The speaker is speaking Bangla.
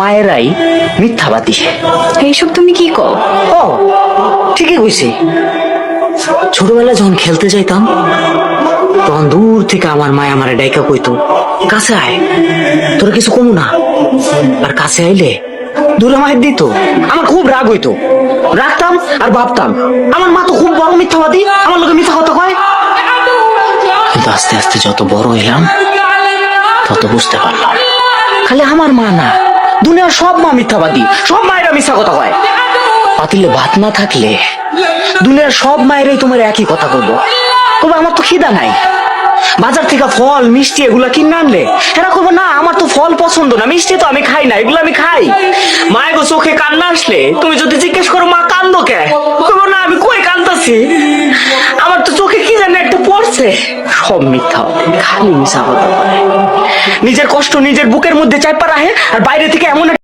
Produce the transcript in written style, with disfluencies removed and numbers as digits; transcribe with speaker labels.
Speaker 1: মায়েরাই মিথ্যাবাদী।
Speaker 2: এইসব তুমি কি কও?
Speaker 1: ও ঠিকই কইছি। ছোটবেলায় যখন খেলতে যাইতাম তখন দূর থেকে আমার মায় আমারে ডাইকা কইতো, কাছে আয়, তোরা কিছু কমু না। আর কাছে আইলে দূরে মায়ের দিত। আমার খুব রাগ হইতো, রাখতাম আর ভাবতাম আমার মা তো খুব বড় মিথ্যাবাদী, আমার লোকে মিথ্যা কথা কয়। কিন্তু আস্তে আস্তে যত বড় হইলাম তত বুঝতে পারলাম খালি আমার মা না, দুনিয়ার সব মা মিথ্যাবাদী, সব মায়েরা মিথ্যা কথা কয়। পাতিলে ভাত না থাকলে দুনিয়ার সব মায়েরাই তোমার একই কথা বলবো, তবে আমার তো খিদা নাই, বাজার থেকে ফল মিষ্টি এগুলা কিনে আনলে এরা করবো না আমার তো ফল পছন্দ না, মিষ্টি তো আমি খাই না, এগুলো আমি খাই। মায়ের গো চোখে কান্না আসলে তুমি যদি জিজ্ঞেস করো মা কান্দো কে, করবো না আমি কই কান্দাছি, আমার তো চোখে কি জানি একটা পড়ছে। সব মিথ্যা, খালি মিশা কথা বলে, নিজের কষ্ট নিজের বুকের মধ্যে চাপা রাখে আর বাইরে থেকে এমন